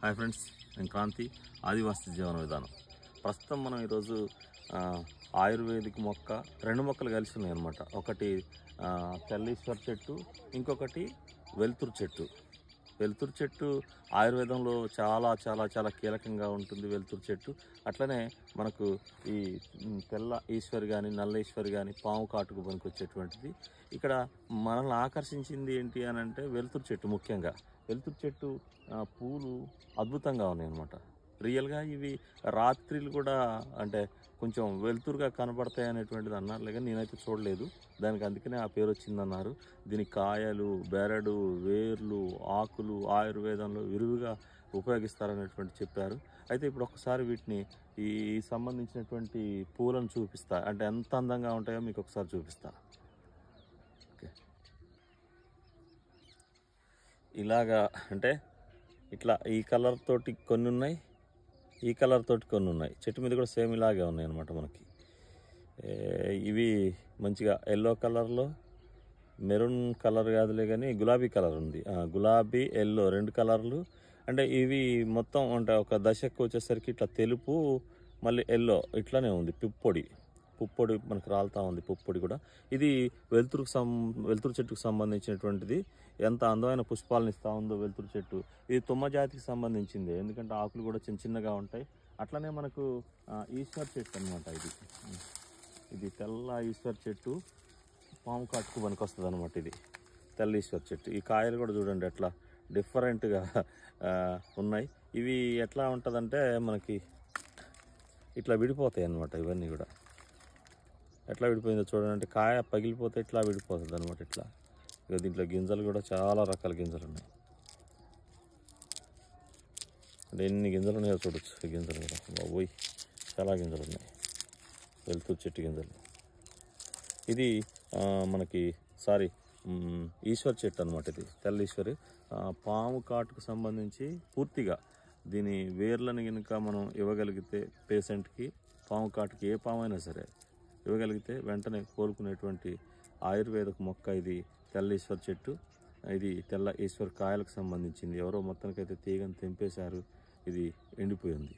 Hi friends, నేను క్రాంతి, ఆదివాసి జీవన విధానం. ప్రస్తుతం మనం ఈరోజు ఆయుర్వేదిక్ మొక్క, రెండు మొక్కలు కలిసి ఉన్నాయి అన్నమాట. ఒకటి తెల్లీశ్వర్ చెట్టు, ఇంకొకటి వెలుతురు చెట్టు. వెలుతురు చెట్టు ఆయుర్వేదంలో చాలా చాలా చాలా కీలకంగా ఉంటుంది. వెలుతురు చెట్టు అట్లనే మనకు ఈ తెల్ల ఈశ్వరి కానీ, నల్ల ఈశ్వరి కానీ పాము కాటుకు పనికొచ్చేటువంటిది. ఇక్కడ మనల్ని ఆకర్షించింది ఏంటి అని అంటే వెలుతురు చెట్టు. ముఖ్యంగా వెలుతురు చెట్టు పూలు అద్భుతంగా ఉన్నాయి అన్నమాట. రియల్గా ఇవి రాత్రిలు కూడా అంటే కొంచెం వెలుతురుగా కనబడతాయి అనేటువంటిది అన్నారు, లేక నేనైతే చూడలేదు. దానికి అందుకనే ఆ పేరు వచ్చిందన్నారు. దీని కాయలు, బెరడు, వేర్లు, ఆకులు ఆయుర్వేదంలో విరివిగా ఉపయోగిస్తారనేటువంటి చెప్పారు. అయితే ఇప్పుడు ఒకసారి వీటిని ఈ సంబంధించినటువంటి పూలను చూపిస్తా, అంటే ఎంత అందంగా ఉంటాయో మీకు ఒకసారి చూపిస్తా. ఓకే, ఇలాగా అంటే ఇట్లా ఈ కలర్ తోటి కొన్ని ఉన్నాయి, ఈ కలర్ తోటి కొన్ని ఉన్నాయి. చెట్టు మీద కూడా సేమ్ ఇలాగే ఉన్నాయి అన్నమాట. మనకి ఇవి మంచిగా ఎల్లో కలర్లో, మెరూన్ కలర్ కాదులే కానీ గులాబీ కలర్ ఉంది. గులాబీ ఎల్లో రెండు కలర్లు. అంటే ఇవి మొత్తం అంటే ఒక దశకు వచ్చేసరికి ఇట్లా తెలుపు, మళ్ళీ ఎల్లో ఇట్లానే ఉంది. పుప్పొడి మనకు రాలుతూ ఉంది. పుప్పొడి కూడా ఇది వెలుతురు చెట్టుకు సంబంధించినటువంటిది. ఎంత అందమైన పుష్పాలను ఇస్తూ ఉందో వెలుతురు చెట్టు. ఇది తుమ్మ జాతికి సంబంధించింది, ఎందుకంటే ఆకులు కూడా చిన్న చిన్నగా ఉంటాయి. అట్లనే మనకు ఈశ్వర్ చెట్టు అనమాట. ఇది తెల్ల ఈశ్వర్ చెట్టు, పాము కాటుకు పనికొస్తుంది అనమాట. ఇది తెల్ల ఈశ్వర్ చెట్టు. ఈ కాయలు కూడా చూడండి ఎట్లా డిఫరెంట్గా ఉన్నాయి. ఇవి ఎట్లా ఉంటుందంటే మనకి ఇట్లా విడిపోతాయి అన్నమాట. ఇవన్నీ కూడా ఎట్లా విడిపోయిందో చూడండి. అంటే కాయ పగిలిపోతే ఇట్లా విడిపోతుంది అనమాట. ఇట్లా ఇక దీంట్లో గింజలు కూడా చాలా రకాల గింజలు ఉన్నాయి. అంటే ఎన్ని గింజలు ఉన్నాయో చూడొచ్చు. ఈ గింజలు కూడా బాబోయ్ చాలా గింజలు ఉన్నాయి, వెలుతురు చెట్టు గింజలు. ఇది మనకి ఈశ్వర్ చెట్టు అనమాట. ఇది తెల్ల ఈశ్వరి. పాము కాటుకు సంబంధించి పూర్తిగా దీని వేర్లను కనుక మనం ఇవ్వగలిగితే పేషెంట్కి, పాము కాటుకి ఏ పాము అయినా సరే ఇవ్వగలిగితే వెంటనే కోలుకునేటువంటి ఆయుర్వేదక మొక్క ఇది తెల్ల ఈశ్వర్ చెట్టు. ఇది తెల్ల ఈశ్వర్ కాయలకు సంబంధించింది. ఎవరో మొత్తానికైతే తీగను తెంపేశారు, ఇది ఎండిపోయింది.